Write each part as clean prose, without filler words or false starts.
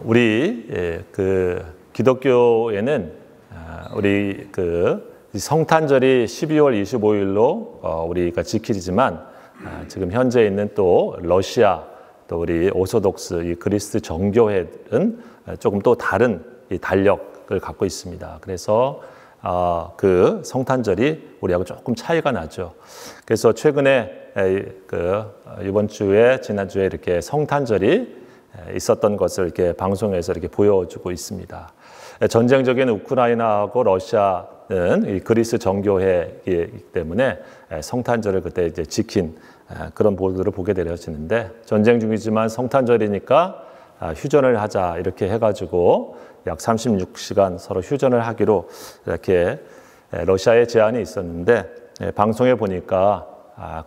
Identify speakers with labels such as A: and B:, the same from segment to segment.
A: 우리 그 기독교에는 우리 그 성탄절이 12월 25일로 우리가 지키지만 지금 현재 있는 또 러시아 또 우리 오소독스 이 그리스 정교회는 조금 또 다른 이 달력을 갖고 있습니다. 그래서 그 성탄절이 우리하고 조금 차이가 나죠. 그래서 최근에 이번 주에 지난주에 이렇게 성탄절이 있었던 것을 이렇게 방송에서 이렇게 보여주고 있습니다. 전쟁적인 우크라이나하고 러시아는 이 그리스 정교회이기 때문에 성탄절을 그때 이제 지킨 그런 보도를 보게 되어지는데, 전쟁 중이지만 성탄절이니까 휴전을 하자 이렇게 해가지고 약 36시간 서로 휴전을 하기로 이렇게 러시아의 제안이 있었는데, 방송에 보니까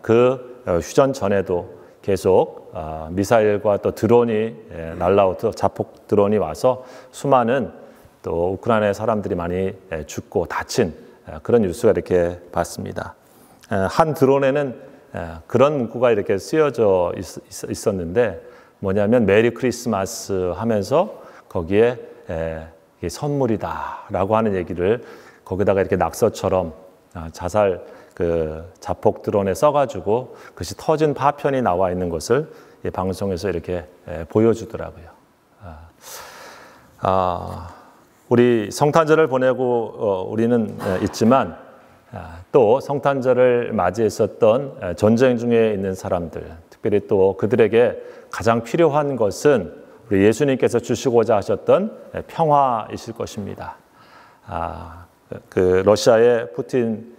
A: 그 휴전 전에도 계속 미사일과 또 드론이 날라오고 자폭 드론이 와서 수많은 또 우크라이나의 사람들이 많이 죽고 다친 그런 뉴스가 이렇게 봤습니다. 한 드론에는 그런 문구가 이렇게 쓰여져 있었는데, 뭐냐면 메리 크리스마스 하면서 거기에 선물이다라고 하는 얘기를 거기다가 이렇게 낙서처럼 자살 그 자폭 드론에 써가지고 그것이 터진 파편이 나와 있는 것을 이 방송에서 이렇게 보여주더라고요. 우리 성탄절을 보내고 우리는 있지만 또 성탄절을 맞이했었던 전쟁 중에 있는 사람들, 특별히 또 그들에게 가장 필요한 것은 우리 예수님께서 주시고자 하셨던 평화이실 것입니다. 그 러시아의 푸틴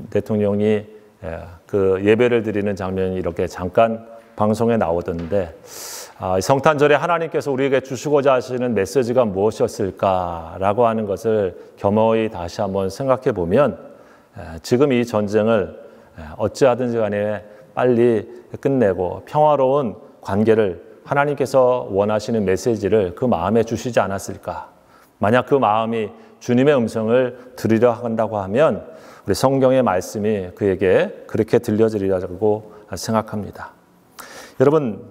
A: 대통령이 그 예배를 드리는 장면이 이렇게 잠깐 방송에 나오던데, 성탄절에 하나님께서 우리에게 주시고자 하시는 메시지가 무엇이었을까라고 하는 것을 겸허히 다시 한번 생각해 보면, 지금 이 전쟁을 어찌하든지 간에 빨리 끝내고 평화로운 관계를 하나님께서 원하시는 메시지를 그 마음에 주시지 않았을까. 만약 그 마음이 주님의 음성을 들으려 한다고 하면 우리 성경의 말씀이 그에게 그렇게 들려드리려고 생각합니다. 여러분,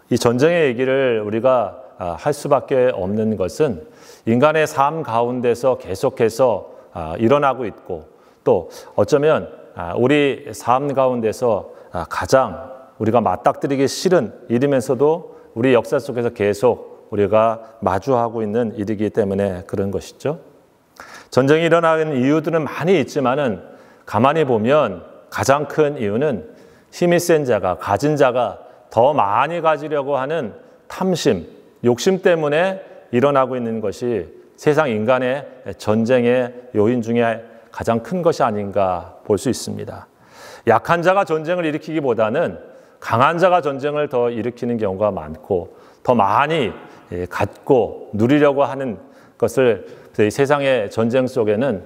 A: 이 전쟁의 얘기를 우리가 할 수밖에 없는 것은 인간의 삶 가운데서 계속해서 일어나고 있고, 또 어쩌면 우리 삶 가운데서 가장 우리가 맞닥뜨리기 싫은 일이면서도 우리 역사 속에서 계속 우리가 마주하고 있는 일이기 때문에 그런 것이죠. 전쟁이 일어나는 이유들은 많이 있지만은 가만히 보면 가장 큰 이유는 힘이 센 자가, 가진 자가 더 많이 가지려고 하는 탐심, 욕심 때문에 일어나고 있는 것이 세상 인간의 전쟁의 요인 중에 가장 큰 것이 아닌가 볼 수 있습니다. 약한 자가 전쟁을 일으키기보다는 강한 자가 전쟁을 더 일으키는 경우가 많고, 더 많이 갖고 누리려고 하는 것을 세상의 전쟁 속에는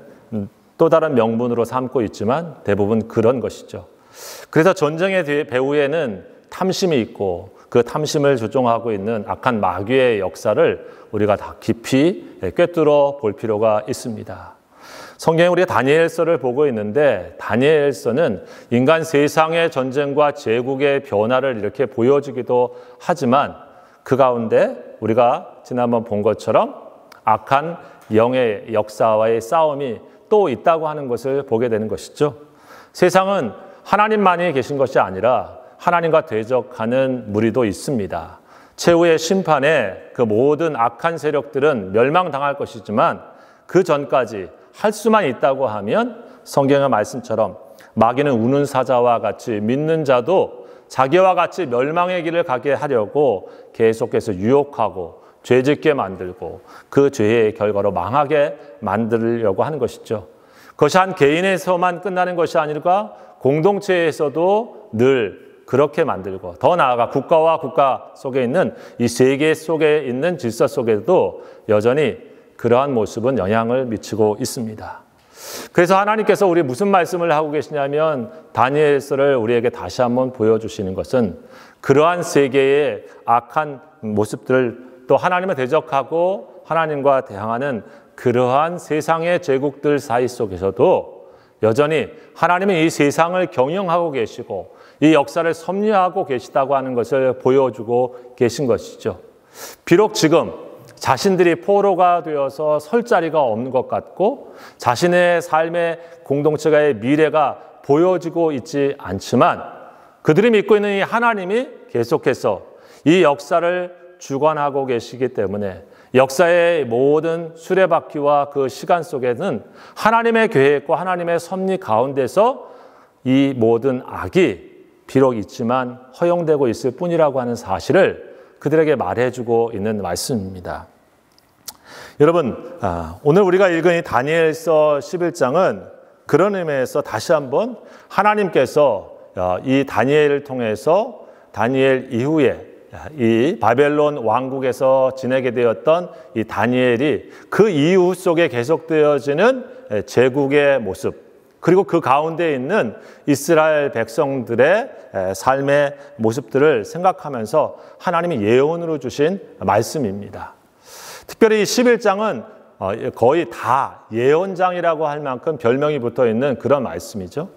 A: 또 다른 명분으로 삼고 있지만 대부분 그런 것이죠. 그래서 전쟁의 배후에는 탐심이 있고, 그 탐심을 조종하고 있는 악한 마귀의 역사를 우리가 다 깊이 꿰뚫어 볼 필요가 있습니다. 성경에 우리가 다니엘서를 보고 있는데, 다니엘서는 인간 세상의 전쟁과 제국의 변화를 이렇게 보여주기도 하지만 그 가운데 우리가 지난번 본 것처럼 악한 영의 역사와의 싸움이 또 있다고 하는 것을 보게 되는 것이죠. 세상은 하나님만이 계신 것이 아니라 하나님과 대적하는 무리도 있습니다. 최후의 심판에 그 모든 악한 세력들은 멸망당할 것이지만 그 전까지 할 수만 있다고 하면 성경의 말씀처럼 마귀는 우는 사자와 같이 믿는 자도 자기와 같이 멸망의 길을 가게 하려고 계속해서 유혹하고 죄짓게 만들고 그 죄의 결과로 망하게 만들려고 하는 것이죠. 그것이 한 개인에서만 끝나는 것이 아니라 공동체에서도 늘 그렇게 만들고, 더 나아가 국가와 국가 속에 있는 이 세계 속에 있는 질서 속에도 여전히 그러한 모습은 영향을 미치고 있습니다. 그래서 하나님께서 우리 무슨 말씀을 하고 계시냐면, 다니엘서를 우리에게 다시 한번 보여주시는 것은 그러한 세계의 악한 모습들을, 또 하나님을 대적하고 하나님과 대항하는 그러한 세상의 제국들 사이 속에서도 여전히 하나님은 이 세상을 경영하고 계시고 이 역사를 섭리하고 계시다고 하는 것을 보여주고 계신 것이죠. 비록 지금 자신들이 포로가 되어서 설 자리가 없는 것 같고 자신의 삶의 공동체가의 미래가 보여지고 있지 않지만 그들이 믿고 있는 이 하나님이 계속해서 이 역사를 주관하고 계시기 때문에 역사의 모든 수레바퀴와 그 시간 속에는 하나님의 계획과 하나님의 섭리 가운데서 이 모든 악이 비록 있지만 허용되고 있을 뿐이라고 하는 사실을 그들에게 말해주고 있는 말씀입니다. 여러분, 오늘 우리가 읽은 이 다니엘서 11장은 그런 의미에서 다시 한번 하나님께서 이 다니엘을 통해서 다니엘 이후에 이 바벨론 왕국에서 지내게 되었던 이 다니엘이 그 이후 속에 계속되어지는 제국의 모습, 그리고 그 가운데 있는 이스라엘 백성들의 삶의 모습들을 생각하면서 하나님이 예언으로 주신 말씀입니다. 특별히 이 11장은 거의 다 예언장이라고 할 만큼 별명이 붙어 있는 그런 말씀이죠.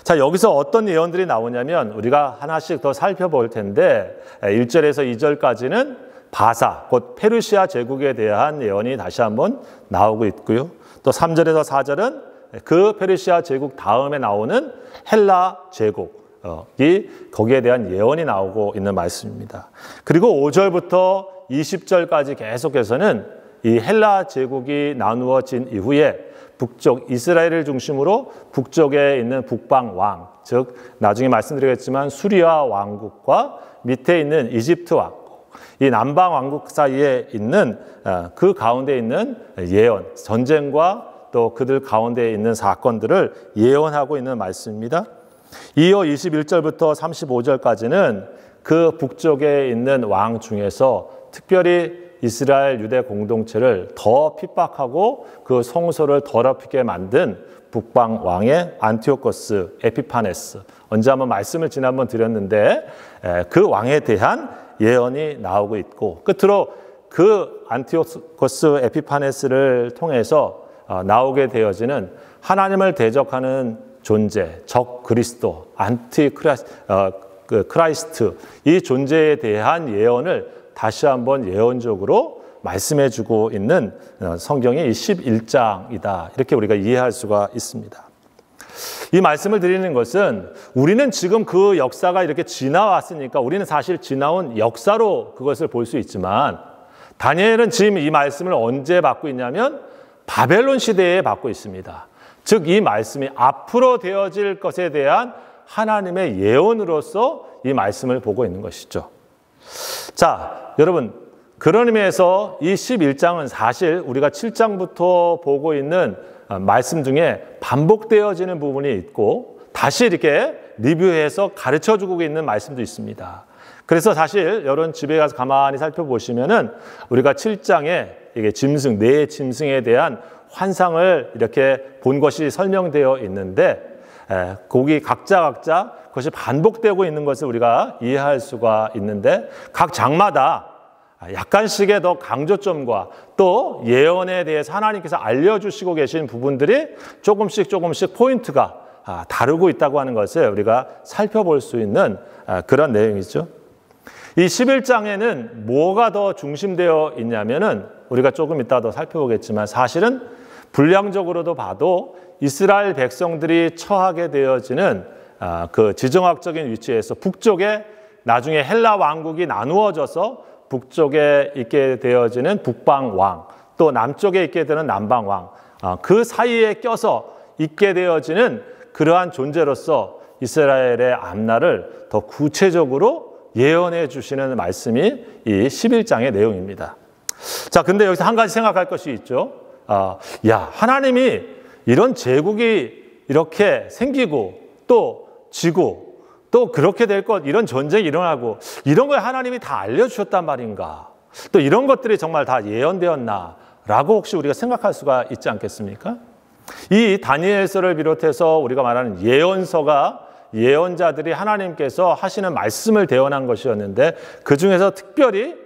A: 자, 여기서 어떤 예언들이 나오냐면 우리가 하나씩 더 살펴볼 텐데 1절에서 2절까지는 바사, 곧 페르시아 제국에 대한 예언이 다시 한번 나오고 있고요. 또 3절에서 4절은 그 페르시아 제국 다음에 나오는 헬라 제국이 거기에 대한 예언이 나오고 있는 말씀입니다. 그리고 5절부터 20절까지 계속해서는 이 헬라 제국이 나누어진 이후에 북쪽 이스라엘을 중심으로 북쪽에 있는 북방 왕, 즉 나중에 말씀드리겠지만 수리아 왕국과 밑에 있는 이집트 왕국, 이 남방 왕국 사이에 있는 그 가운데 있는 예언, 전쟁과 또 그들 가운데 있는 사건들을 예언하고 있는 말씀입니다. 이어 21절부터 35절까지는 그 북쪽에 있는 왕 중에서 특별히 이스라엘 유대 공동체를 더 핍박하고 그 성소를 더럽히게 만든 북방 왕의 안티오코스 에피파네스, 언제 한번 말씀을 지난번 드렸는데 그 왕에 대한 예언이 나오고 있고, 끝으로 그 안티오코스 에피파네스를 통해서 나오게 되어지는 하나님을 대적하는 존재, 적 그리스도, 크라이스트, 이 존재에 대한 예언을 다시 한번 예언적으로 말씀해주고 있는 성경의 11장이다. 이렇게 우리가 이해할 수가 있습니다. 이 말씀을 드리는 것은 우리는 지금 그 역사가 이렇게 지나왔으니까 우리는 사실 지나온 역사로 그것을 볼 수 있지만 다니엘은 지금 이 말씀을 언제 받고 있냐면 바벨론 시대에 받고 있습니다. 즉 이 말씀이 앞으로 되어질 것에 대한 하나님의 예언으로서 이 말씀을 보고 있는 것이죠. 자, 여러분, 그런 의미에서 이 11장은 사실 우리가 7장부터 보고 있는 말씀 중에 반복되어지는 부분이 있고 다시 이렇게 리뷰해서 가르쳐주고 있는 말씀도 있습니다. 그래서 사실 여러분 집에 가서 가만히 살펴보시면은 우리가 7장에 이게 짐승, 네 짐승에 대한 환상을 이렇게 본 것이 설명되어 있는데 거기 각자 그것이 반복되고 있는 것을 우리가 이해할 수가 있는데 각 장마다 약간씩의 더 강조점과 또 예언에 대해서 하나님께서 알려주시고 계신 부분들이 조금씩 포인트가 다르고 있다고 하는 것을 우리가 살펴볼 수 있는 그런 내용이죠. 이 11장에는 뭐가 더 중심되어 있냐면은 우리가 조금 이따 더 살펴보겠지만 사실은 분량적으로도 봐도 이스라엘 백성들이 처하게 되어지는 그 지정학적인 위치에서 북쪽에 나중에 헬라 왕국이 나누어져서 북쪽에 있게 되어지는 북방 왕, 또 남쪽에 있게 되는 남방 왕, 그 사이에 껴서 있게 되어지는 그러한 존재로서 이스라엘의 앞날을 더 구체적으로 예언해 주시는 말씀이 이 11장의 내용입니다. 자, 근데 여기서 한 가지 생각할 것이 있죠. 하나님이 이런 제국이 이렇게 생기고 또 지고 또 그렇게 될 것, 이런 전쟁이 일어나고 이런 걸 하나님이 다 알려주셨단 말인가? 또 이런 것들이 정말 다 예언되었나? 라고 혹시 우리가 생각할 수가 있지 않겠습니까? 이 다니엘서를 비롯해서 우리가 말하는 예언서가 예언자들이 하나님께서 하시는 말씀을 대언한 것이었는데 그 중에서 특별히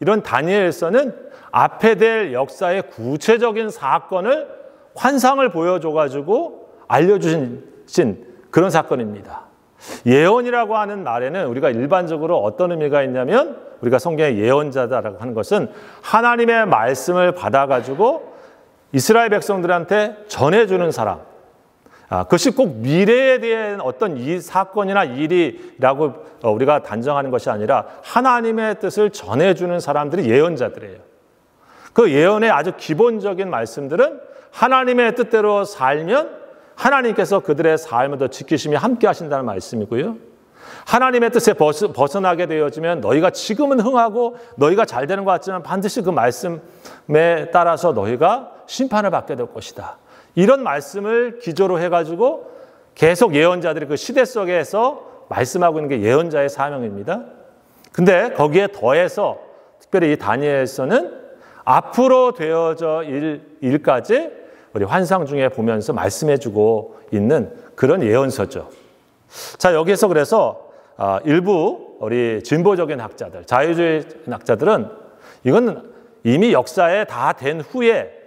A: 이런 다니엘서는 앞에 될 역사의 구체적인 사건을 환상을 보여줘가지고 알려주신 그런 사건입니다. 예언이라고 하는 말에는 우리가 일반적으로 어떤 의미가 있냐면 우리가 성경의 예언자다라고 하는 것은 하나님의 말씀을 받아가지고 이스라엘 백성들한테 전해주는 사람. 그것이 꼭 미래에 대한 어떤 이 사건이나 일이라고 우리가 단정하는 것이 아니라 하나님의 뜻을 전해주는 사람들이 예언자들이에요. 그 예언의 아주 기본적인 말씀들은 하나님의 뜻대로 살면 하나님께서 그들의 삶을 더 지키시며 함께 하신다는 말씀이고요. 하나님의 뜻에 벗어나게 되어지면 너희가 지금은 흥하고 너희가 잘 되는 것 같지만 반드시 그 말씀에 따라서 너희가 심판을 받게 될 것이다. 이런 말씀을 기조로 해가지고 계속 예언자들이 그 시대 속에서 말씀하고 있는 게 예언자의 사명입니다. 근데 거기에 더해서 특별히 이 다니엘서는 앞으로 되어져 일까지 우리 환상 중에 보면서 말씀해주고 있는 그런 예언서죠. 자, 여기에서 그래서 일부 우리 진보적인 학자들, 자유주의 학자들은 이건 이미 역사에 다 된 후에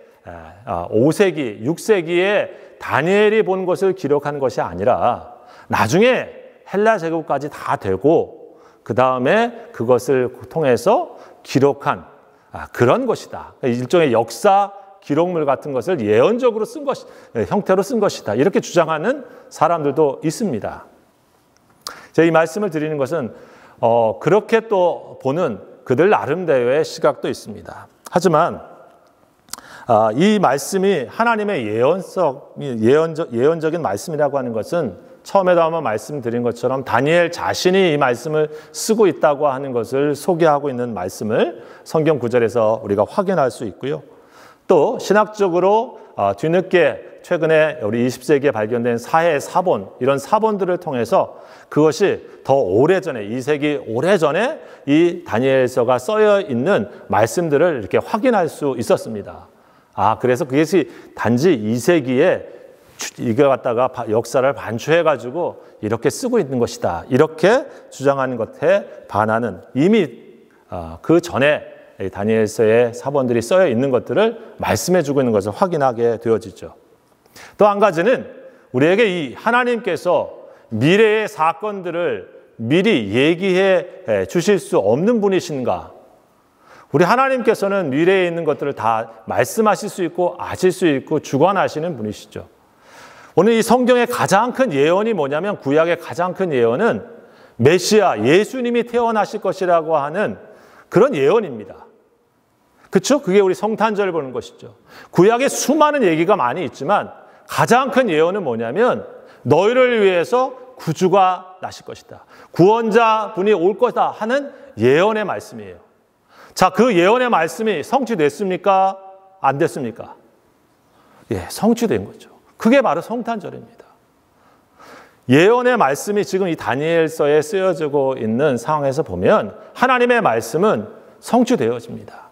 A: 5세기, 6세기에 다니엘이 본 것을 기록한 것이 아니라 나중에 헬라 제국까지 다 되고 그 다음에 그것을 통해서 기록한 그런 것이다. 일종의 역사 기록물 같은 것을 예언적으로 쓴 것, 형태로 쓴 것이다. 이렇게 주장하는 사람들도 있습니다. 제가 이 말씀을 드리는 것은 그렇게 또 보는 그들 나름대로의 시각도 있습니다. 하지만 이 말씀이 하나님의 예언적인 말씀이라고 하는 것은 처음에도 한번 말씀드린 것처럼 다니엘 자신이 이 말씀을 쓰고 있다고 하는 것을 소개하고 있는 말씀을 성경 구절에서 우리가 확인할 수 있고요. 또 신학적으로 뒤늦게 최근에 우리 20세기에 발견된 사해 사본, 이런 사본들을 통해서 그것이 더 오래전에 2세기 오래전에 이 다니엘서가 쓰여 있는 말씀들을 이렇게 확인할 수 있었습니다. 그래서 그것이 단지 2세기에 이거 갖다가 역사를 반추해가지고 이렇게 쓰고 있는 것이다. 이렇게 주장하는 것에 반하는 이미 그 전에 다니엘서의 사본들이 쓰여 있는 것들을 말씀해주고 있는 것을 확인하게 되어지죠. 또 한 가지는 우리에게 이 하나님께서 미래의 사건들을 미리 얘기해 주실 수 없는 분이신가? 우리 하나님께서는 미래에 있는 것들을 다 말씀하실 수 있고 아실 수 있고 주관하시는 분이시죠. 오늘 이 성경의 가장 큰 예언이 뭐냐면 구약의 가장 큰 예언은 메시아 예수님이 태어나실 것이라고 하는 그런 예언입니다. 그렇죠? 그게 우리 성탄절을 보는 것이죠. 구약에 수많은 얘기가 많이 있지만 가장 큰 예언은 뭐냐면 너희를 위해서 구주가 나실 것이다. 구원자 분이 올 것이다 하는 예언의 말씀이에요. 자, 그 예언의 말씀이 성취됐습니까? 안 됐습니까? 예, 성취된 거죠. 그게 바로 성탄절입니다. 예언의 말씀이 지금 이 다니엘서에 쓰여지고 있는 상황에서 보면 하나님의 말씀은 성취되어집니다.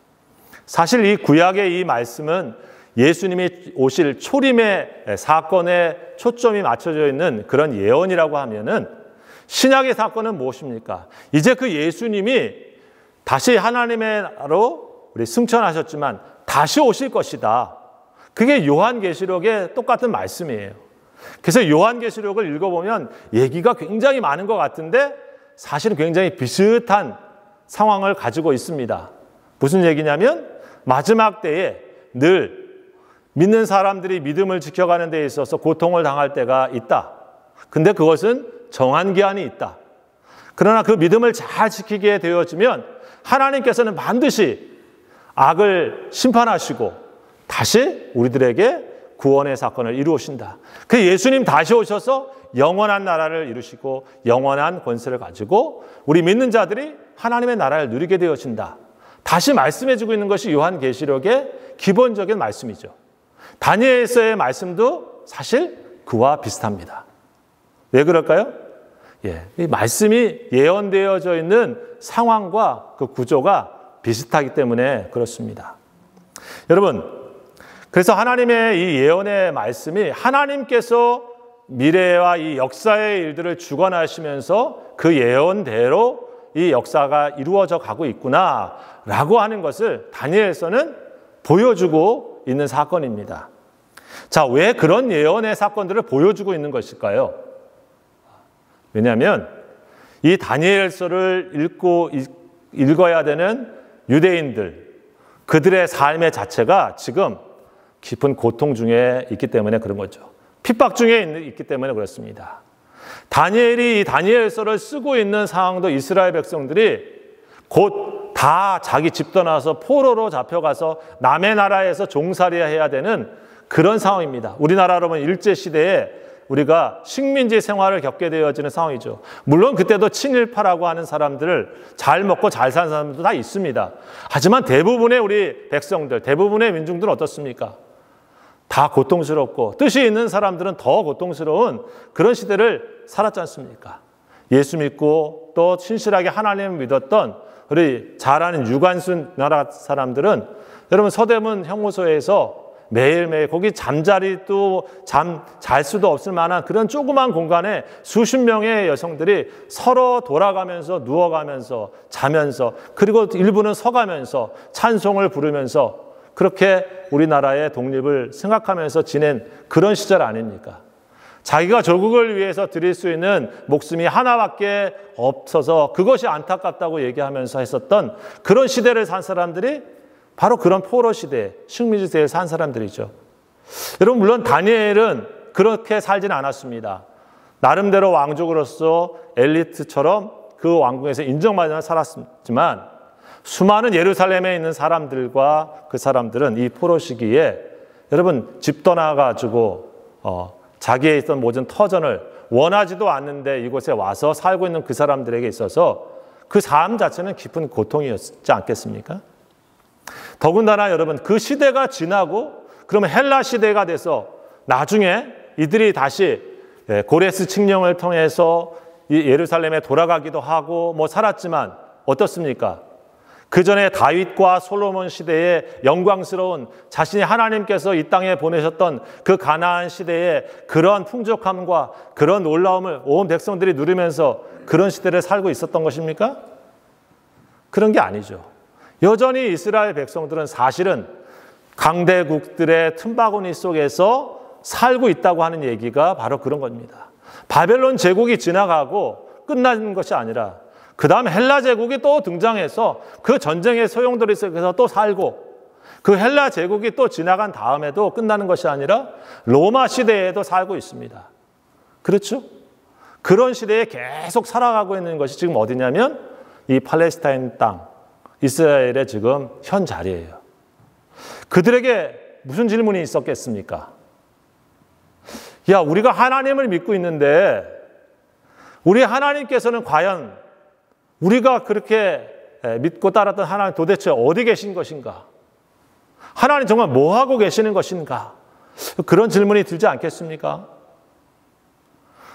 A: 사실 이 구약의 이 말씀은 예수님이 오실 초림의 사건에 초점이 맞춰져 있는 그런 예언이라고 하면은 신약의 사건은 무엇입니까? 이제 그 예수님이 다시 하나님의 나라로 우리 승천하셨지만 다시 오실 것이다. 그게 요한계시록의 똑같은 말씀이에요. 그래서 요한계시록을 읽어보면 얘기가 굉장히 많은 것 같은데 사실은 굉장히 비슷한 상황을 가지고 있습니다. 무슨 얘기냐면 마지막 때에 늘 믿는 사람들이 믿음을 지켜가는 데 있어서 고통을 당할 때가 있다. 근데 그것은 정한 기한이 있다. 그러나 그 믿음을 잘 지키게 되어지면 하나님께서는 반드시 악을 심판하시고 다시 우리들에게 구원의 사건을 이루신다. 그 예수님 다시 오셔서 영원한 나라를 이루시고 영원한 권세를 가지고 우리 믿는 자들이 하나님의 나라를 누리게 되어진다. 다시 말씀해주고 있는 것이 요한계시록의 기본적인 말씀이죠. 다니엘서의 말씀도 사실 그와 비슷합니다. 왜 그럴까요? 이 말씀이 예언되어져 있는 상황과 그 구조가 비슷하기 때문에 그렇습니다. 여러분, 그래서 하나님의 이 예언의 말씀이 하나님께서 미래와 이 역사의 일들을 주관하시면서 그 예언대로 이 역사가 이루어져 가고 있구나라고 하는 것을 다니엘서는 보여주고 있는 사건입니다. 자, 왜 그런 예언의 사건들을 보여주고 있는 것일까요? 왜냐하면 이 다니엘서를 읽고 읽어야 되는 유대인들, 그들의 삶의 자체가 지금 깊은 고통 중에 있기 때문에 그런 거죠. 핍박 중에 있기 때문에 그렇습니다. 다니엘이 이 다니엘서를 쓰고 있는 상황도 이스라엘 백성들이 곧 다 자기 집 떠나서 포로로 잡혀가서 남의 나라에서 종살이해야 해야 되는 그런 상황입니다. 우리나라로 보면 일제시대에 우리가 식민지 생활을 겪게 되어지는 상황이죠. 물론 그때도 친일파라고 하는 사람들을 잘 먹고 잘 사는 사람들도 다 있습니다. 하지만 대부분의 우리 백성들, 대부분의 민중들은 어떻습니까? 다 고통스럽고 뜻이 있는 사람들은 더 고통스러운 그런 시대를 살았지 않습니까? 예수 믿고 또 신실하게 하나님을 믿었던 우리 잘 아는 유관순 나라 사람들은 여러분 서대문 형무소에서 매일매일 거기 잠자리도 잘 수도 없을 만한 그런 조그만 공간에 수십 명의 여성들이 서로 돌아가면서 누워가면서 자면서 그리고 일부는 서가면서 찬송을 부르면서 그렇게 우리나라의 독립을 생각하면서 지낸 그런 시절 아닙니까? 자기가 조국을 위해서 드릴 수 있는 목숨이 하나밖에 없어서 그것이 안타깝다고 얘기하면서 했었던 그런 시대를 산 사람들이 바로 그런 포로 시대, 식민지 시대에 산 사람들이죠. 여러분 물론 다니엘은 그렇게 살지는 않았습니다. 나름대로 왕족으로서 엘리트처럼 그 왕궁에서 인정받으며 살았지만 수많은 예루살렘에 있는 사람들과 그 사람들은 이 포로 시기에 여러분 집 떠나가지고 자기의 있던 모든 터전을 원하지도 않는데 이곳에 와서 살고 있는 그 사람들에게 있어서 그 삶 자체는 깊은 고통이었지 않겠습니까? 더군다나 여러분 그 시대가 지나고 그러면 헬라 시대가 돼서 나중에 이들이 다시 고레스 칙령을 통해서 예루살렘에 돌아가기도 하고 뭐 살았지만 어떻습니까? 그 전에 다윗과 솔로몬 시대의 영광스러운 자신이 하나님께서 이 땅에 보내셨던 그 가나안 시대의 그러한 풍족함과 그런 놀라움을 온 백성들이 누리면서 그런 시대를 살고 있었던 것입니까? 그런 게 아니죠. 여전히 이스라엘 백성들은 사실은 강대국들의 틈바구니 속에서 살고 있다고 하는 얘기가 바로 그런 겁니다. 바벨론 제국이 지나가고 끝나는 것이 아니라 그 다음 헬라 제국이 또 등장해서 그 전쟁의 소용돌이 속에서 또 살고 그 헬라 제국이 또 지나간 다음에도 끝나는 것이 아니라 로마 시대에도 살고 있습니다. 그렇죠? 그런 시대에 계속 살아가고 있는 것이 지금 어디냐면 이 팔레스타인 땅, 이스라엘의 지금 현 자리예요. 그들에게 무슨 질문이 있었겠습니까? 야, 우리가 하나님을 믿고 있는데 우리 하나님께서는 과연 우리가 그렇게 믿고 따랐던 하나님 도대체 어디 계신 것인가? 하나님 정말 뭐 하고 계시는 것인가? 그런 질문이 들지 않겠습니까?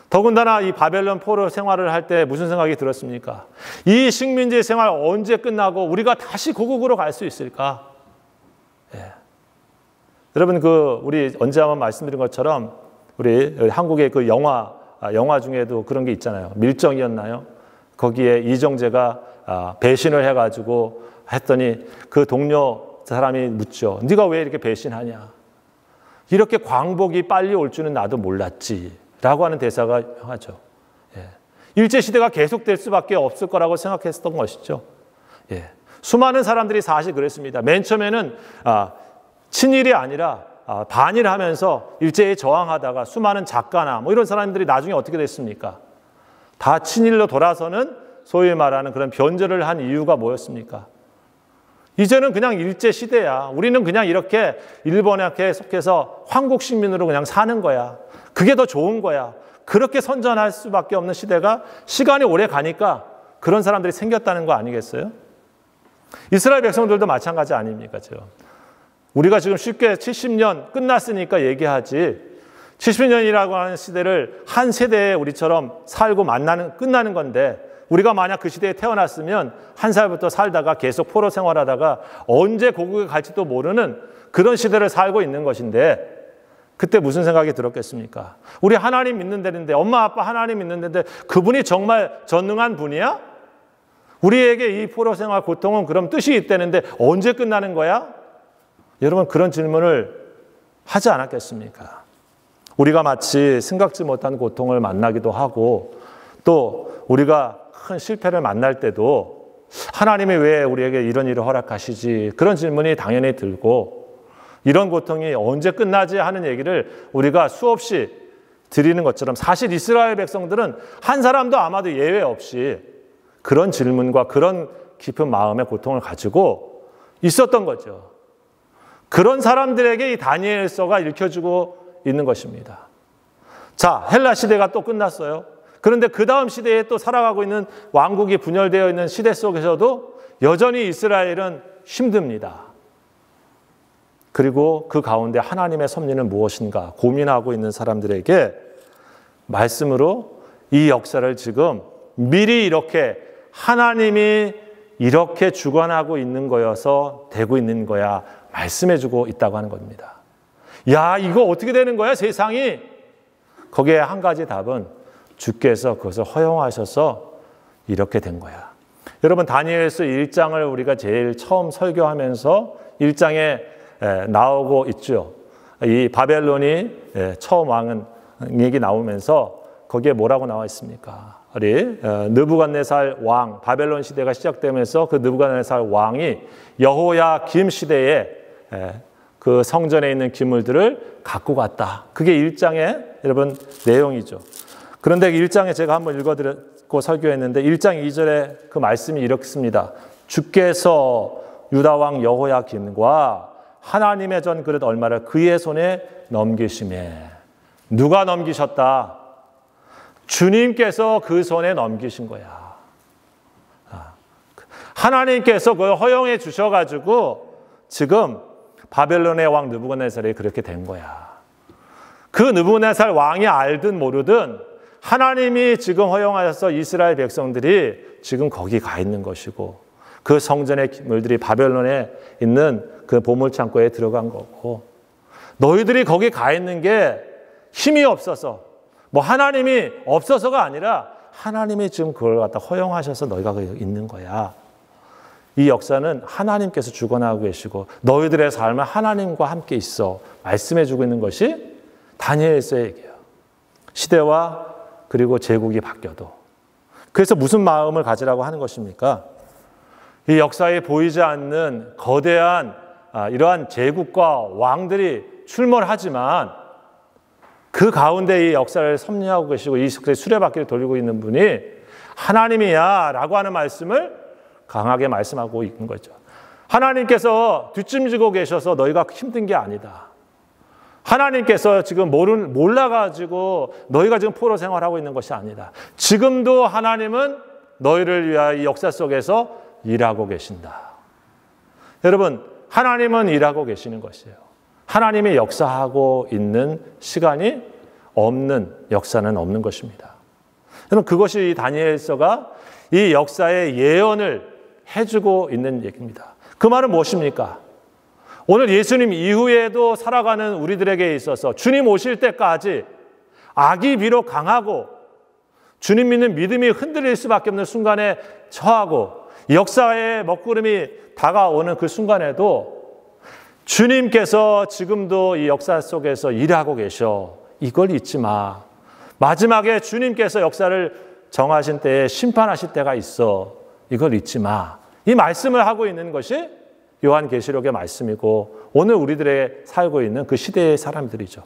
A: 더군다나 이 바벨론 포로 생활을 할 때 무슨 생각이 들었습니까? 이 식민지 생활 언제 끝나고 우리가 다시 고국으로 갈 수 있을까? 예. 여러분 우리 언제 한번 말씀드린 것처럼 우리 한국의 그 영화 중에도 그런 게 있잖아요. 밀정이었나요? 거기에 이정재가 배신을 해가지고 했더니 그 동료 사람이 묻죠. 네가 왜 이렇게 배신하냐? 이렇게 광복이 빨리 올 줄은 나도 몰랐지. 라고 하는 대사가 하죠. 예. 일제시대가 계속될 수밖에 없을 거라고 생각했던 것이죠. 예. 수많은 사람들이 사실 그랬습니다. 맨 처음에는 친일이 아니라 반일하면서 일제에 저항하다가 수많은 작가나 뭐 이런 사람들이 나중에 어떻게 됐습니까? 다 친일로 돌아서는 소위 말하는 그런 변절을 한 이유가 뭐였습니까? 이제는 그냥 일제 시대야. 우리는 그냥 이렇게 일본에 속해서 황국 식민으로 그냥 사는 거야. 그게 더 좋은 거야. 그렇게 선전할 수밖에 없는 시대가 시간이 오래 가니까 그런 사람들이 생겼다는 거 아니겠어요? 이스라엘 백성들도 마찬가지 아닙니까? 우리가 지금 쉽게 70년 끝났으니까 얘기하지 70년이라고 하는 시대를 한 세대에 우리처럼 살고 끝나는 건데 우리가 만약 그 시대에 태어났으면 한 살부터 살다가 계속 포로 생활하다가 언제 고국에 갈지도 모르는 그런 시대를 살고 있는 것인데 그때 무슨 생각이 들었겠습니까? 우리 하나님 믿는 데인데 엄마 아빠 하나님 믿는 데인데 그분이 정말 전능한 분이야? 우리에게 이 포로 생활 고통은 그럼 뜻이 있다는데 언제 끝나는 거야? 여러분 그런 질문을 하지 않았겠습니까? 우리가 마치 생각지 못한 고통을 만나기도 하고 또 우리가 큰 실패를 만날 때도 하나님이 왜 우리에게 이런 일을 허락하시지? 그런 질문이 당연히 들고 이런 고통이 언제 끝나지 하는 얘기를 우리가 수없이 드리는 것처럼 사실 이스라엘 백성들은 한 사람도 아마도 예외 없이 그런 질문과 그런 깊은 마음의 고통을 가지고 있었던 거죠. 그런 사람들에게 이 다니엘서가 읽혀주고 있는 것입니다. 자, 헬라 시대가 또 끝났어요. 그런데 그 다음 시대에 또 살아가고 있는 왕국이 분열되어 있는 시대 속에서도 여전히 이스라엘은 힘듭니다. 그리고 그 가운데 하나님의 섭리는 무엇인가 고민하고 있는 사람들에게 말씀으로 이 역사를 지금 미리 이렇게 하나님이 이렇게 주관하고 있는 거여서 되고 있는 거야 말씀해주고 있다고 하는 겁니다. 야, 이거 어떻게 되는 거야 세상이? 거기에 한 가지 답은 주께서 그것을 허용하셔서 이렇게 된 거야. 여러분 다니엘서 1장을 우리가 제일 처음 설교하면서 1장에 나오고 있죠. 이 바벨론이 처음 왕은 얘기 나오면서 거기에 뭐라고 나와 있습니까? 우리 느부갓네살 왕, 바벨론 시대가 시작되면서 그 느부갓네살 왕이 여호야김 시대에 그 성전에 있는 기물들을 갖고 갔다. 그게 1장의 여러분 내용이죠. 그런데 1장에 제가 한번 읽어드렸고 설교했는데 1장 2절에 그 말씀이 이렇습니다. 주께서 유다왕 여호야김과 하나님의 전 그릇 얼마를 그의 손에 넘기시매. 누가 넘기셨다? 주님께서 그 손에 넘기신 거야. 하나님께서 그걸 허용해 주셔가지고 지금 바벨론의 왕 느부갓네살이 그렇게 된 거야. 그 느부갓네살 왕이 알든 모르든 하나님이 지금 허용하셔서 이스라엘 백성들이 지금 거기 가 있는 것이고 그 성전의 기물들이 바벨론에 있는 그 보물창고에 들어간 거고 너희들이 거기 가 있는 게 힘이 없어서 뭐 하나님이 없어서가 아니라 하나님이 지금 그걸 갖다 허용하셔서 너희가 거기 있는 거야. 이 역사는 하나님께서 주관하고 계시고 너희들의 삶은 하나님과 함께 있어 말씀해주고 있는 것이 다니엘서의 얘기예요. 시대와 그리고 제국이 바뀌어도. 그래서 무슨 마음을 가지라고 하는 것입니까? 이 역사에 보이지 않는 거대한 이러한 제국과 왕들이 출몰하지만 그 가운데 이 역사를 섭리하고 계시고 이 수레바퀴를 돌리고 있는 분이 하나님이야 라고 하는 말씀을 강하게 말씀하고 있는 거죠. 하나님께서 뒷짐지고 계셔서 너희가 힘든 게 아니다. 하나님께서 지금 몰라가지고 너희가 지금 포로 생활하고 있는 것이 아니다. 지금도 하나님은 너희를 위하여 이 역사 속에서 일하고 계신다. 여러분, 하나님은 일하고 계시는 것이에요. 하나님이 역사하고 있는 시간이 없는 역사는 없는 것입니다. 여러분, 그것이 다니엘서가 이 역사의 예언을 해주고 있는 얘기입니다. 그 말은 무엇입니까? 오늘 예수님 이후에도 살아가는 우리들에게 있어서 주님 오실 때까지 악이 비록 강하고 주님 믿는 믿음이 흔들릴 수밖에 없는 순간에 처하고 역사의 먹구름이 다가오는 그 순간에도 주님께서 지금도 이 역사 속에서 일하고 계셔. 이걸 잊지 마. 마지막에 주님께서 역사를 정하신 때에 심판하실 때가 있어. 이걸 잊지 마. 이 말씀을 하고 있는 것이 요한계시록의 말씀이고 오늘 우리들의 살고 있는 그 시대의 사람들이죠.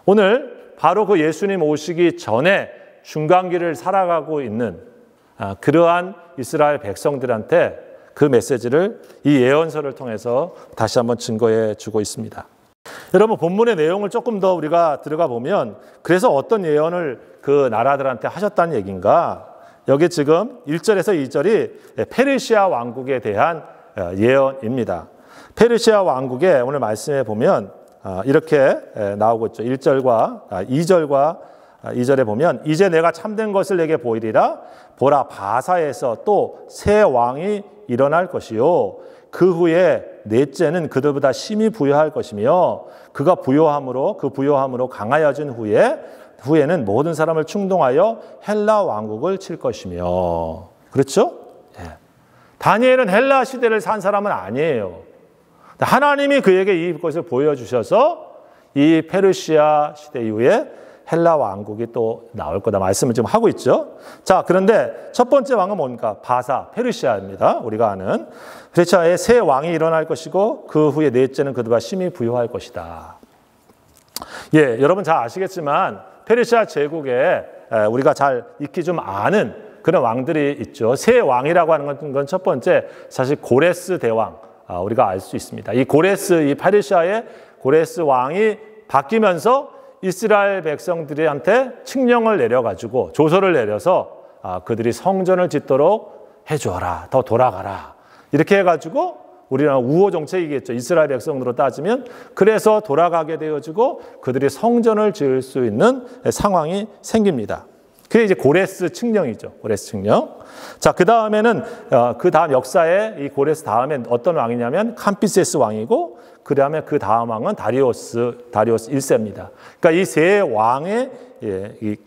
A: 오늘 바로 그 예수님 오시기 전에 중간기를 살아가고 있는 그러한 이스라엘 백성들한테 그 메시지를 이 예언서를 통해서 다시 한번 증거해 주고 있습니다. 여러분 본문의 내용을 조금 더 우리가 들어가 보면 그래서 어떤 예언을 그 나라들한테 하셨다는 얘기인가? 여기 지금 1절에서 2절이 페르시아 왕국에 대한 예언입니다. 페르시아 왕국에 오늘 말씀해 보면 이렇게 나오고 있죠. 1절과 2절에 보면 이제 내가 참된 것을 내게 보이리라. 보라 바사에서 또 새 왕이 일어날 것이요 그 후에 넷째는 그들보다 심히 부요할 것이며 그가 부요함으로 강하여진 후에는 모든 사람을 충동하여 헬라 왕국을 칠 것이며. 그렇죠? 예. 다니엘은 헬라 시대를 산 사람은 아니에요. 하나님이 그에게 이것을 보여주셔서 이 페르시아 시대 이후에 헬라 왕국이 또 나올 거다 말씀을 지금 하고 있죠. 자, 그런데 첫 번째 왕은 뭔가? 바사, 페르시아입니다. 우리가 아는 페르시아의 새 왕이 일어날 것이고 그 후에 넷째는 그들과 심히 부유할 것이다. 예, 여러분 잘 아시겠지만 페르시아 제국에 우리가 잘 익히 좀 아는 그런 왕들이 있죠. 새 왕이라고 하는 건 첫 번째 사실 고레스 대왕, 우리가 알 수 있습니다. 이 고레스, 이 페르시아의 고레스 왕이 바뀌면서 이스라엘 백성들한테 칙령을 내려가지고 조서를 내려서 그들이 성전을 짓도록 해주어라, 더 돌아가라. 이렇게 해가지고 우리나라 우호 정책이겠죠. 이스라엘 백성으로 따지면 그래서 돌아가게 되어지고 그들이 성전을 지을 수 있는 상황이 생깁니다. 그게 이제 고레스 칙령이죠. 고레스 칙령. 자, 그 다음에는 그 다음 역사에 이 고레스 다음에 어떤 왕이냐면 캄비세스 왕이고 그 다음에 그 다음 왕은 다리오스 1세입니다. 그러니까 이 세 왕의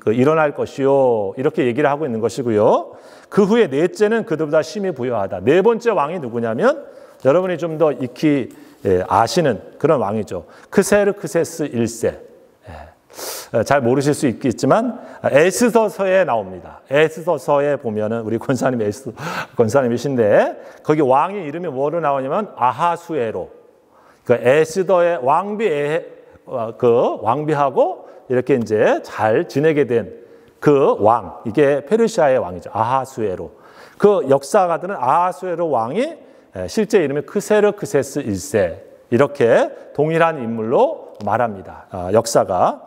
A: 일어날 것이요 이렇게 얘기를 하고 있는 것이고요. 그 후에 넷째는 그들보다 심히 부유하다. 네 번째 왕이 누구냐면 여러분이 좀 더 익히 아시는 그런 왕이죠. 크세르크세스 1세. 잘 모르실 수 있겠지만 에스더서에 나옵니다. 에스더서에 보면은 우리 권사님 권사님이신데 거기 왕의 이름이 뭐로 나오냐면 아하수에로. 그 에스더의 왕비하고 이렇게 이제 잘 지내게 된 그 왕, 이게 페르시아의 왕이죠. 아하수에로. 그 역사가들은 아하수에로 왕이 실제 이름이 크세르크세스 1세 이렇게 동일한 인물로 말합니다. 역사가.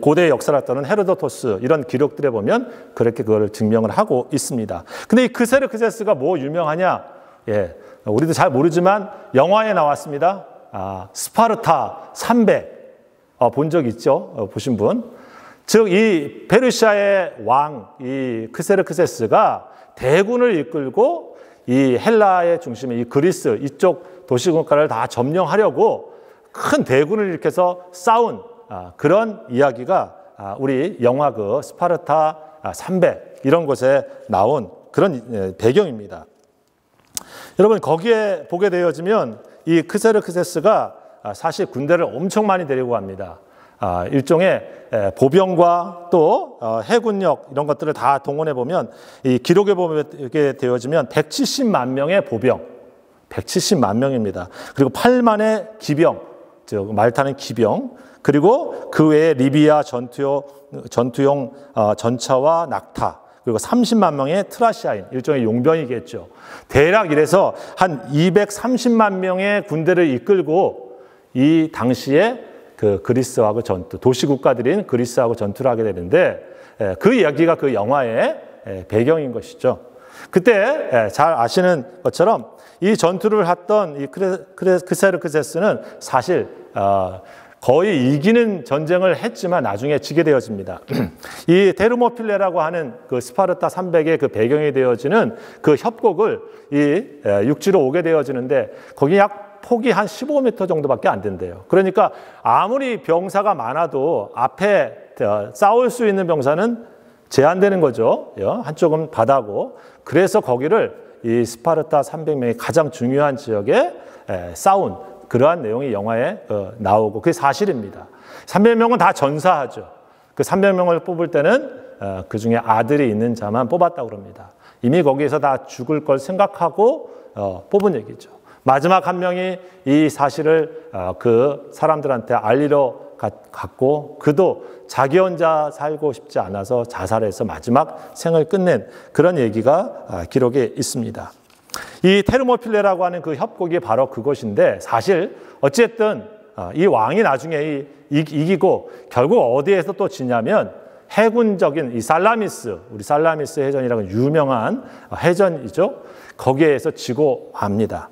A: 고대의 역사를 따르는 헤로도토스 이런 기록들에 보면 그렇게 그걸 증명을 하고 있습니다. 근데 이 크세르크세스가 뭐 유명하냐? 예, 우리도 잘 모르지만 영화에 나왔습니다. 스파르타 300 본 적 있죠? 보신 분? 즉 이 페르시아의 왕 이 크세르크세스가 대군을 이끌고 이 헬라의 중심에 이 그리스 이쪽 도시국가를 다 점령하려고 큰 대군을 일으켜서 싸운 그런 이야기가 우리 영화 그 스파르타 300 이런 곳에 나온 그런 배경입니다. 여러분 거기에 보게 되어지면 이 크세르크세스가 사실 군대를 엄청 많이 데리고 갑니다. 일종의 보병과 또 해군력 이런 것들을 다 동원해 보면 이 기록에 보게 되어지면 170만 명의 보병, 170만 명입니다. 그리고 8만의 기병, 즉 말 타는 기병, 그리고 그 외에 리비아 전투용 전차와 낙타, 그리고 30만 명의 트라시아인, 일종의 용병이겠죠. 대략 이래서 한 230만 명의 군대를 이끌고 이 당시에 그 그리스하고 전투, 도시국가들인 그리스하고 전투를 하게 되는데 그 이야기가 그 영화의 배경인 것이죠. 그때 잘 아시는 것처럼 이 전투를 했던 이 크세르크세스는 사실 거의 이기는 전쟁을 했지만 나중에 지게 되어집니다. 이 테르모필레라고 하는 그 스파르타 300의 그 배경이 되어지는 그 협곡을 이 육지로 오게 되어지는데 거기 약 폭이 한 15m 정도밖에 안 된대요. 그러니까 아무리 병사가 많아도 앞에 싸울 수 있는 병사는 제한되는 거죠. 한쪽은 바다고. 그래서 거기를 이 스파르타 300명이 가장 중요한 지역에 싸운 그러한 내용이 영화에 나오고 그게 사실입니다. 300명은 다 전사하죠. 그 300명을 뽑을 때는 그 중에 아들이 있는 자만 뽑았다고 그럽니다. 이미 거기에서 다 죽을 걸 생각하고 뽑은 얘기죠. 마지막 한 명이 이 사실을 그 사람들한테 알리러 갔고 그도 자기 혼자 살고 싶지 않아서 자살해서 마지막 생을 끝낸 그런 얘기가 기록에 있습니다. 이 테르모필레라고 하는 그 협곡이 바로 그것인데 사실 어쨌든 이 왕이 나중에 이기고 결국 어디에서 또 지냐면 해군적인 이 살라미스, 우리 살라미스 해전이라는 유명한 해전이죠. 거기에서 지고 합니다.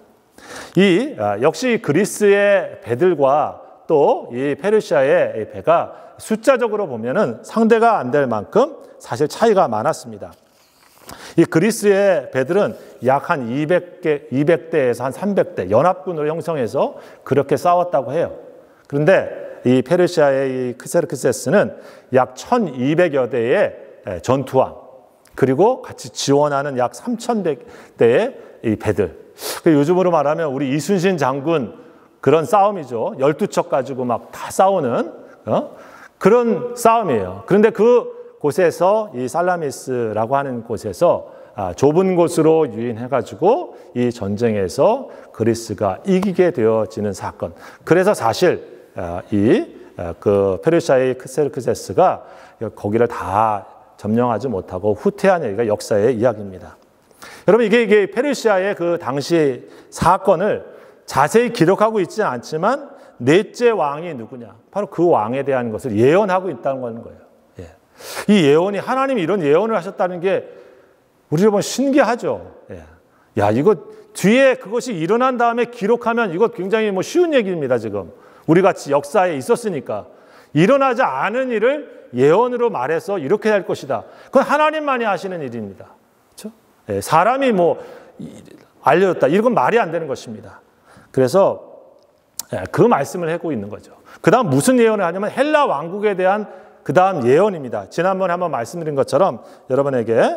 A: 역시 그리스의 배들과 또 이 페르시아의 배가 숫자적으로 보면은 상대가 안 될 만큼 사실 차이가 많았습니다. 이 그리스의 배들은 약 한 200대에서 한 300대 연합군으로 형성해서 그렇게 싸웠다고 해요. 그런데 이 페르시아의 이 크세르크세스는 약 1200여 대의 전투함 그리고 같이 지원하는 약 3000대의 이 배들. 요즘으로 말하면 우리 이순신 장군 그런 싸움이죠. 12척 가지고 막 다 싸우는 그런 싸움이에요. 그런데 그 곳에서 이 살라미스라고 하는 곳에서 좁은 곳으로 유인해가지고 이 전쟁에서 그리스가 이기게 되어지는 사건. 그래서 사실 그 페르시아의 크세르크세스가 거기를 다 점령하지 못하고 후퇴한 얘기가 역사의 이야기입니다. 여러분 이게 페르시아의 그 당시 사건을 자세히 기록하고 있지는 않지만 넷째 왕이 누구냐? 바로 그 왕에 대한 것을 예언하고 있다는 거예요. 예. 이 예언이 하나님이 이런 예언을 하셨다는 게 우리를 보면 신기하죠. 예. 야, 이거 뒤에 그것이 일어난 다음에 기록하면 이거 굉장히 쉬운 얘기입니다, 지금. 우리가 역사에 있었으니까. 일어나지 않은 일을 예언으로 말해서 이렇게 할 것이다. 그건 하나님만이 하시는 일입니다. 그렇죠? 예, 사람이 알려줬다. 이건 말이 안 되는 것입니다. 그래서 그 말씀을 하고 있는 거죠. 그 다음 무슨 예언을 하냐면 헬라 왕국에 대한 그 다음 예언입니다. 지난번에 한번 말씀드린 것처럼 여러분에게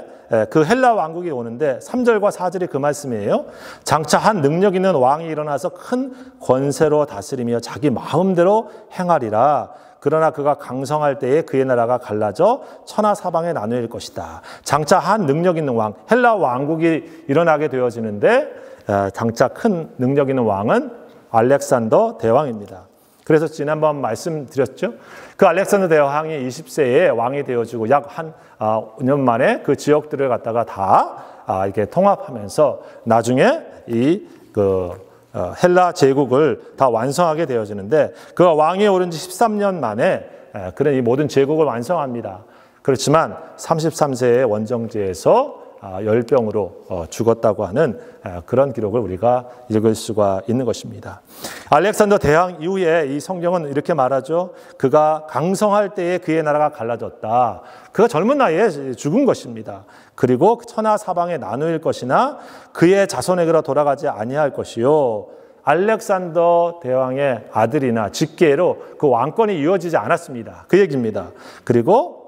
A: 그 헬라 왕국이 오는데 3절과 4절이 그 말씀이에요. 장차 한 능력 있는 왕이 일어나서 큰 권세로 다스리며 자기 마음대로 행하리라. 그러나 그가 강성할 때에 그의 나라가 갈라져 천하 사방에 나누일 것이다. 장차 한 능력 있는 왕, 헬라 왕국이 일어나게 되어지는데 장차 큰 능력 있는 왕은 알렉산더 대왕입니다. 그래서 지난번 말씀드렸죠. 그 알렉산더 대왕이 20세에 왕이 되어지고 약 한 5년 만에 그 지역들을 갖다가 다 이렇게 통합하면서 나중에 헬라 제국을 다 완성하게 되어지는데 그가 왕위에 오른 지 13년 만에 그런 이 모든 제국을 완성합니다. 그렇지만 33세의 원정지에서 열병으로 죽었다고 하는 그런 기록을 우리가 읽을 수가 있는 것입니다. 알렉산더 대왕 이후에 이 성경은 이렇게 말하죠. 그가 강성할 때에 그의 나라가 갈라졌다. 그가 젊은 나이에 죽은 것입니다. 그리고 천하 사방에 나누일 것이나 그의 자손에게로 돌아가지 아니할 것이요. 알렉산더 대왕의 아들이나 직계로 그 왕권이 이어지지 않았습니다. 그 얘기입니다. 그리고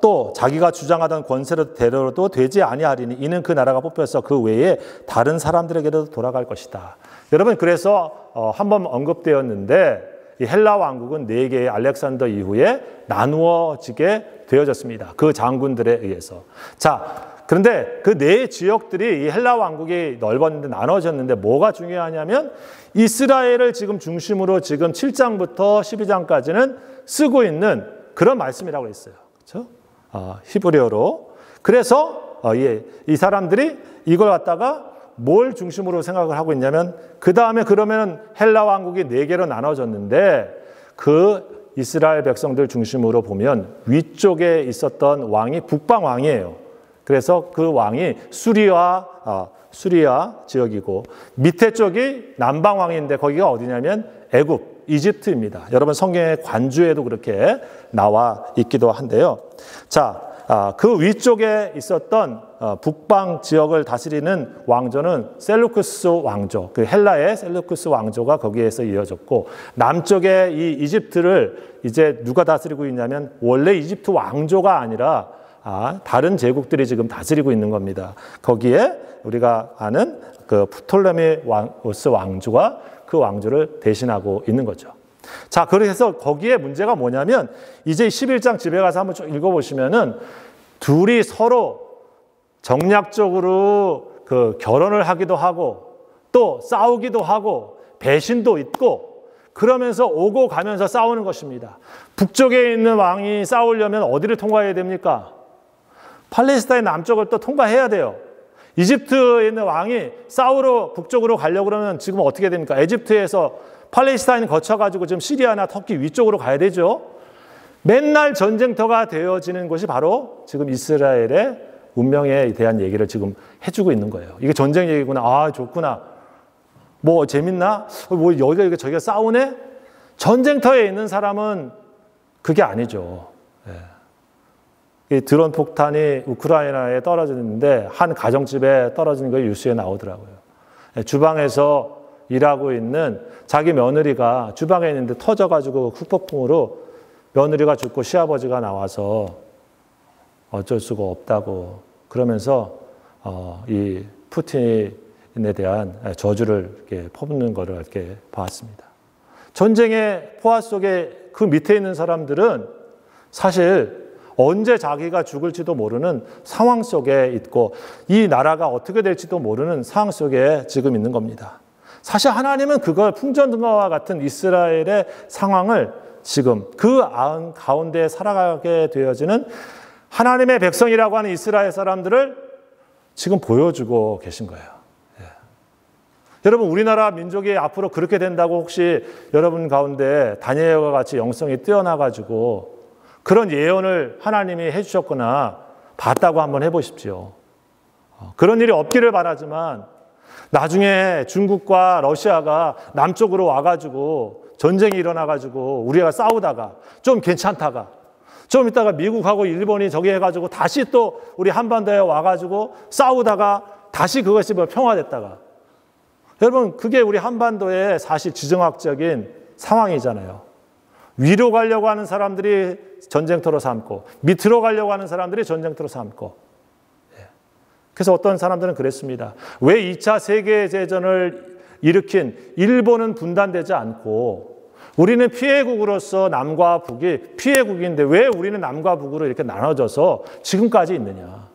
A: 또 자기가 주장하던 권세대로도 되지 아니하리니 이는 그 나라가 뽑혀서 그 외에 다른 사람들에게도 돌아갈 것이다. 여러분 그래서 한번 언급되었는데 이 헬라 왕국은 4개의 알렉산더 이후에 나누어지게 되어졌습니다. 그 장군들에 의해서. 자, 그런데 그 4지역들이 이 헬라 왕국이 넓었는데 나눠졌는데 뭐가 중요하냐면 이스라엘을 지금 중심으로 지금 7장부터 12장까지는 쓰고 있는 그런 말씀이라고 했어요. 그렇죠? 히브리어로. 그래서 이 사람들이 이걸 갖다가 뭘 중심으로 생각을 하고 있냐면 그 다음에 그러면 헬라 왕국이 4개로 나눠졌는데 그 이스라엘 백성들 중심으로 보면 위쪽에 있었던 왕이 북방 왕이에요. 그래서 그 왕이 수리아 지역이고 밑에 쪽이 남방 왕인데 거기가 어디냐면 애굽. 이집트입니다. 여러분 성경의 관주에도 그렇게 나와 있기도 한데요. 자, 그 위쪽에 있었던 북방 지역을 다스리는 왕조는 셀루쿠스 왕조, 그 헬라의 셀루쿠스 왕조가 거기에서 이어졌고 남쪽에 이 이집트를 이제 누가 다스리고 있냐면 원래 이집트 왕조가 아니라 다른 제국들이 지금 다스리고 있는 겁니다. 거기에 우리가 아는 그 프톨레미오스 왕조가 그 왕조를 대신하고 있는 거죠. 자, 그래서 거기에 문제가 뭐냐면 이제 11장 집에 가서 한번 쭉 읽어보시면은 둘이 서로 정략적으로 그 결혼을 하기도 하고 또 싸우기도 하고 배신도 있고 그러면서 오고 가면서 싸우는 것입니다. 북쪽에 있는 왕이 싸우려면 어디를 통과해야 됩니까? 팔레스타인 남쪽을 또 통과해야 돼요. 이집트에 있는 왕이 싸우러 북쪽으로 가려고 그러면 지금 어떻게 됩니까? 에집트에서 팔레스타인 거쳐가지고 지금 시리아나 터키 위쪽으로 가야 되죠. 맨날 전쟁터가 되어지는 곳이 바로 지금 이스라엘의 운명에 대한 얘기를 지금 해주고 있는 거예요. 이게 전쟁 얘기구나. 아, 좋구나. 뭐 재밌나? 뭐 여기가 저기가 싸우네? 전쟁터에 있는 사람은 그게 아니죠. 이 드론 폭탄이 우크라이나에 떨어졌는데 한 가정집에 떨어진 거 뉴스에 나오더라고요. 주방에서 일하고 있는 자기 며느리가 주방에 있는데 터져가지고 후폭풍으로 며느리가 죽고 시아버지가 나와서 어쩔 수가 없다고 그러면서 이 푸틴에 대한 저주를 이렇게 퍼붓는 거를 이렇게 봤습니다. 전쟁의 포화 속에 그 밑에 있는 사람들은 사실 언제 자기가 죽을지도 모르는 상황 속에 있고 이 나라가 어떻게 될지도 모르는 상황 속에 지금 있는 겁니다. 사실 하나님은 그걸 풍전등화와 같은 이스라엘의 상황을 지금 그 가운데 살아가게 되어지는 하나님의 백성이라고 하는 이스라엘 사람들을 지금 보여주고 계신 거예요. 예. 여러분, 우리나라 민족이 앞으로 그렇게 된다고 혹시 여러분 가운데 다니엘과 같이 영성이 뛰어나가지고 그런 예언을 하나님이 해주셨거나 봤다고 한번 해보십시오. 그런 일이 없기를 바라지만 나중에 중국과 러시아가 남쪽으로 와가지고 전쟁이 일어나가지고 우리가 싸우다가 좀 괜찮다가 좀 있다가 미국하고 일본이 저기 해가지고 다시 또 우리 한반도에 와가지고 싸우다가 다시 그것이 평화됐다가 여러분 그게 우리 한반도의 사실 지정학적인 상황이잖아요. 위로 가려고 하는 사람들이 전쟁터로 삼고 밑으로 가려고 하는 사람들이 전쟁터로 삼고 그래서 어떤 사람들은 그랬습니다. 왜 2차 세계대전을 일으킨 일본은 분단되지 않고 우리는 피해국으로서 남과 북이 피해국인데 왜 우리는 남과 북으로 이렇게 나눠져서 지금까지 있느냐.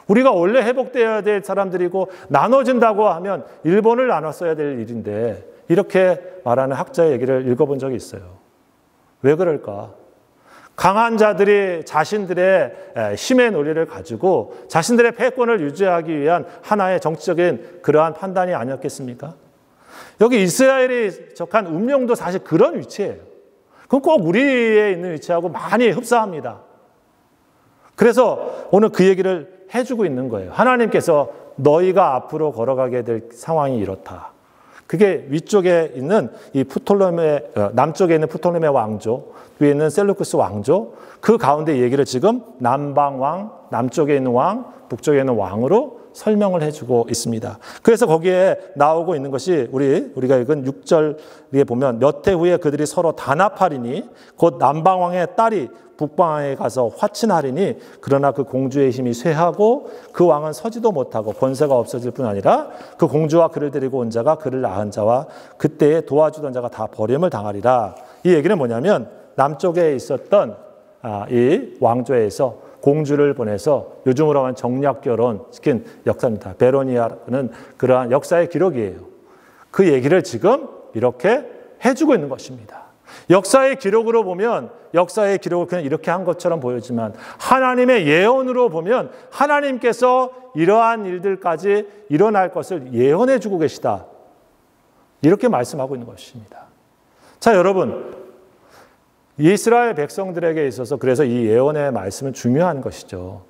A: 우리가 원래 회복되어야 될 사람들이고 나눠진다고 하면 일본을 나눴어야 될 일인데 이렇게 말하는 학자의 얘기를 읽어본 적이 있어요. 왜 그럴까? 강한 자들이 자신들의 힘의 논리를 가지고 자신들의 패권을 유지하기 위한 하나의 정치적인 그러한 판단이 아니었겠습니까? 여기 이스라엘이 적한 운명도 사실 그런 위치예요. 그건 꼭 우리에 있는 위치하고 많이 흡사합니다. 그래서 오늘 그 얘기를 해주고 있는 거예요. 하나님께서 너희가 앞으로 걸어가게 될 상황이 이렇다. 그게 위쪽에 있는 이 남쪽에 있는 프톨레메 왕조, 위에 있는 셀루쿠스 왕조, 그 가운데 얘기를 지금 남방왕, 남쪽에 있는 왕, 북쪽에 있는 왕으로 설명을 해주고 있습니다. 그래서 거기에 나오고 있는 것이 우리가 읽은 6절에 보면 몇 해 후에 그들이 서로 단합하리니 곧 남방왕의 딸이 북방에 가서 화친하리니 그러나 그 공주의 힘이 쇠하고 그 왕은 서지도 못하고 권세가 없어질 뿐 아니라 그 공주와 그를 데리고 온 자가 그를 낳은 자와 그때에 도와주던 자가 다 버림을 당하리라. 이 얘기는 뭐냐면 남쪽에 있었던 이 왕조에서 공주를 보내서 요즘으로 하면 정략 결혼시킨 역사입니다. 베로니아는 그러한 역사의 기록이에요. 그 얘기를 지금 이렇게 해주고 있는 것입니다. 역사의 기록으로 보면 역사의 기록을 그냥 이렇게 한 것처럼 보이지만 하나님의 예언으로 보면 하나님께서 이러한 일들까지 일어날 것을 예언해 주고 계시다. 이렇게 말씀하고 있는 것입니다. 자, 여러분, 이스라엘 백성들에게 있어서 그래서 이 예언의 말씀은 중요한 것이죠.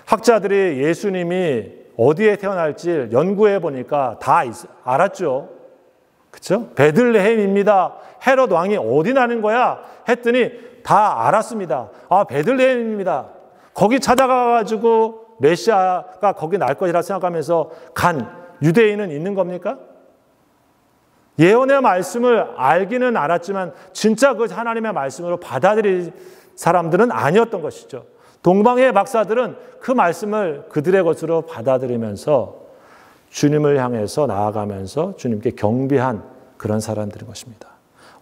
A: 학자들이 예수님이 어디에 태어날지 연구해 보니까 다 알았죠. 그렇죠? 베들레헴입니다. 헤롯 왕이 어디 나는 거야? 했더니 다 알았습니다. 아, 베들레헴입니다. 거기 찾아가가지고 메시아가 거기 날 것이라 생각하면서 간 유대인은 있는 겁니까? 예언의 말씀을 알기는 알았지만 진짜 그 하나님의 말씀으로 받아들일 사람들은 아니었던 것이죠. 동방의 박사들은 그 말씀을 그들의 것으로 받아들이면서 주님을 향해서 나아가면서 주님께 경배한 그런 사람들인 것입니다.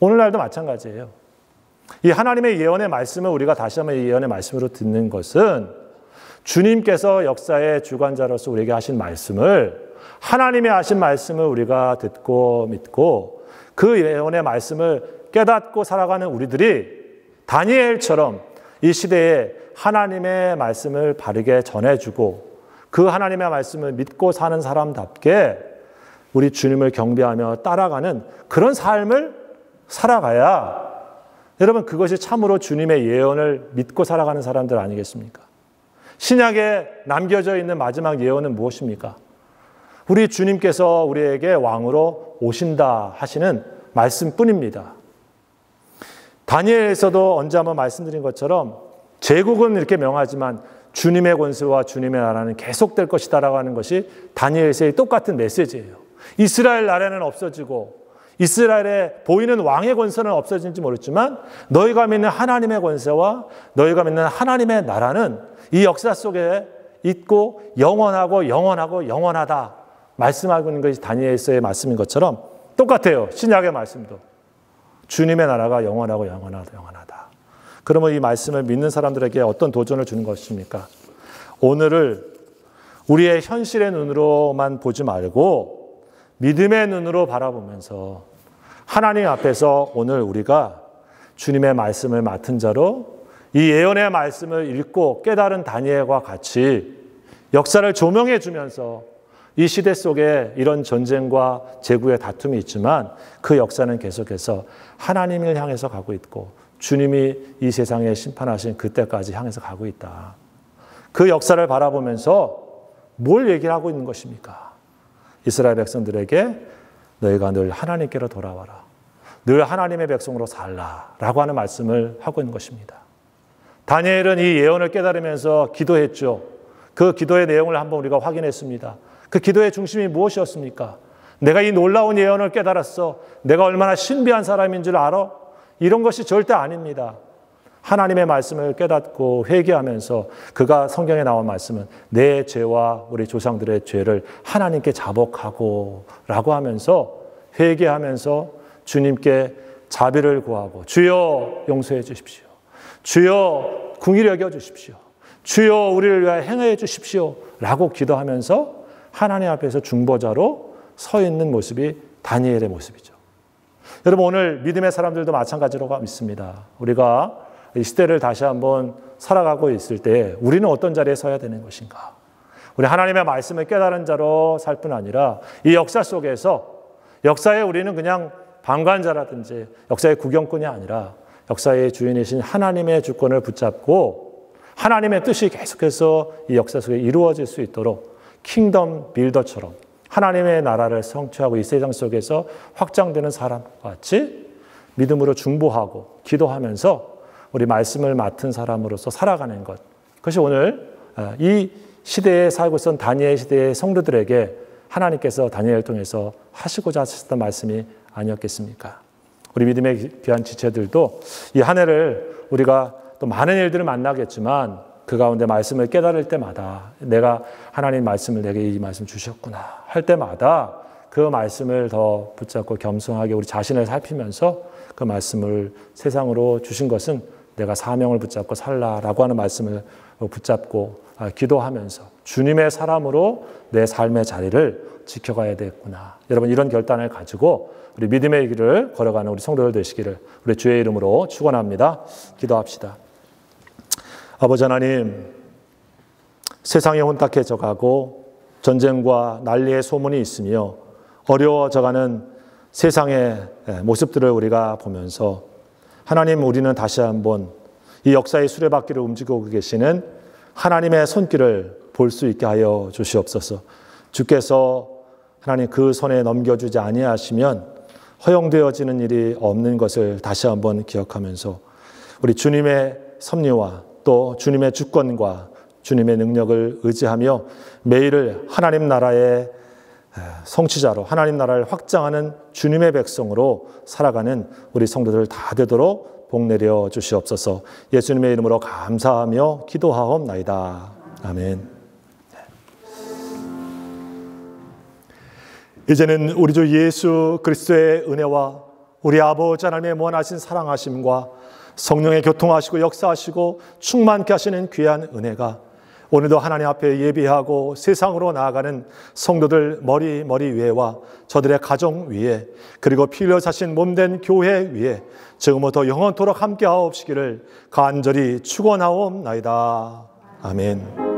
A: 오늘날도 마찬가지예요. 이 하나님의 예언의 말씀을 우리가 다시 한번 이 예언의 말씀으로 듣는 것은 주님께서 역사의 주관자로서 우리에게 하신 말씀을 하나님의 하신 말씀을 우리가 듣고 믿고 그 예언의 말씀을 깨닫고 살아가는 우리들이 다니엘처럼 이 시대에 하나님의 말씀을 바르게 전해주고 그 하나님의 말씀을 믿고 사는 사람답게 우리 주님을 경배하며 따라가는 그런 삶을 살아가야 여러분 그것이 참으로 주님의 예언을 믿고 살아가는 사람들 아니겠습니까? 신약에 남겨져 있는 마지막 예언은 무엇입니까? 우리 주님께서 우리에게 왕으로 오신다 하시는 말씀뿐입니다. 다니엘에서도 언제 한번 말씀드린 것처럼 제국은 이렇게 명하지만 주님의 권세와 주님의 나라는 계속될 것이다라고 하는 것이 다니엘서의 똑같은 메시지예요. 이스라엘 나라는 없어지고 이스라엘에 보이는 왕의 권세는 없어진지 모르지만 너희가 믿는 하나님의 권세와 너희가 믿는 하나님의 나라는 이 역사 속에 있고 영원하고 영원하고 영원하다 말씀하고 있는 것이 다니엘서의 말씀인 것처럼 똑같아요. 신약의 말씀도. 주님의 나라가 영원하고 영원하다. 그러면 이 말씀을 믿는 사람들에게 어떤 도전을 주는 것입니까? 오늘을 우리의 현실의 눈으로만 보지 말고 믿음의 눈으로 바라보면서 하나님 앞에서 오늘 우리가 주님의 말씀을 맡은 자로 이 예언의 말씀을 읽고 깨달은 다니엘과 같이 역사를 조명해 주면서 이 시대 속에 이런 전쟁과 제국의 다툼이 있지만 그 역사는 계속해서 하나님을 향해서 가고 있고 주님이 이 세상에 심판하신 그때까지 향해서 가고 있다. 그 역사를 바라보면서 뭘 얘기를 하고 있는 것입니까? 이스라엘 백성들에게 너희가 늘 하나님께로 돌아와라. 늘 하나님의 백성으로 살라. 라고 하는 말씀을 하고 있는 것입니다. 다니엘은 이 예언을 깨달으면서 기도했죠. 그 기도의 내용을 한번 우리가 확인했습니다. 그 기도의 중심이 무엇이었습니까? 내가 이 놀라운 예언을 깨달았어. 내가 얼마나 신비한 사람인 줄 알아? 이런 것이 절대 아닙니다. 하나님의 말씀을 깨닫고 회개하면서 그가 성경에 나온 말씀은 내 죄와 우리 조상들의 죄를 하나님께 자복하고 라고 하면서 회개하면서 주님께 자비를 구하고 주여 용서해 주십시오. 주여 긍휼히 여겨 주십시오. 주여 우리를 위하여 행하여 주십시오. 라고 기도하면서 하나님 앞에서 중보자로 서 있는 모습이 다니엘의 모습이죠. 여러분 오늘 믿음의 사람들도 마찬가지로 믿습니다. 우리가 이 시대를 다시 한번 살아가고 있을 때 우리는 어떤 자리에 서야 되는 것인가? 우리 하나님의 말씀을 깨달은 자로 살 뿐 아니라 이 역사 속에서 역사에 우리는 그냥 방관자라든지 역사의 구경꾼이 아니라 역사의 주인이신 하나님의 주권을 붙잡고 하나님의 뜻이 계속해서 이 역사 속에 이루어질 수 있도록 킹덤 빌더처럼 하나님의 나라를 성취하고 이 세상 속에서 확장되는 사람과 같이 믿음으로 중보하고 기도하면서 우리 말씀을 맡은 사람으로서 살아가는 것. 그것이 오늘 이 시대에 살고 있던 다니엘 시대의 성도들에게 하나님께서 다니엘을 통해서 하시고자 하셨던 말씀이 아니었겠습니까? 우리 믿음의 귀한 지체들도 이 한 해를 우리가 또 많은 일들을 만나겠지만 그 가운데 말씀을 깨달을 때마다 내가 하나님 말씀을 내게 이 말씀 주셨구나 할 때마다 그 말씀을 더 붙잡고 겸손하게 우리 자신을 살피면서 그 말씀을 세상으로 주신 것은 내가 사명을 붙잡고 살라라고 하는 말씀을 붙잡고 기도하면서 주님의 사람으로 내 삶의 자리를 지켜가야 되겠구나. 여러분 이런 결단을 가지고 우리 믿음의 길을 걸어가는 우리 성도들 되시기를 우리 주의 이름으로 축원합니다. 기도합시다. 아버지 하나님, 세상이 혼탁해져 가고 전쟁과 난리의 소문이 있으며 어려워져가는 세상의 모습들을 우리가 보면서 하나님 우리는 다시 한번 이 역사의 수레바퀴를 움직이고 계시는 하나님의 손길을 볼 수 있게 하여 주시옵소서. 주께서 하나님 그 손에 넘겨주지 아니하시면 허용되어지는 일이 없는 것을 다시 한번 기억하면서 우리 주님의 섭리와 또 주님의 주권과 주님의 능력을 의지하며 매일을 하나님 나라의 성취자로 하나님 나라를 확장하는 주님의 백성으로 살아가는 우리 성도들 다 되도록 복 내려 주시옵소서. 예수님의 이름으로 감사하며 기도하옵나이다. 아멘. 이제는 우리 주 예수 그리스도의 은혜와 우리 아버지 하나님의 무한하신 사랑하심과 성령의 교통하시고 역사하시고 충만케 하시는 귀한 은혜가 오늘도 하나님 앞에 예비하고 세상으로 나아가는 성도들 머리 위에와 저들의 가정 위에 그리고 피 흘려 사신 몸된 교회 위에 지금부터 영원토록 함께 하옵시기를 간절히 축원하옵나이다. 아멘.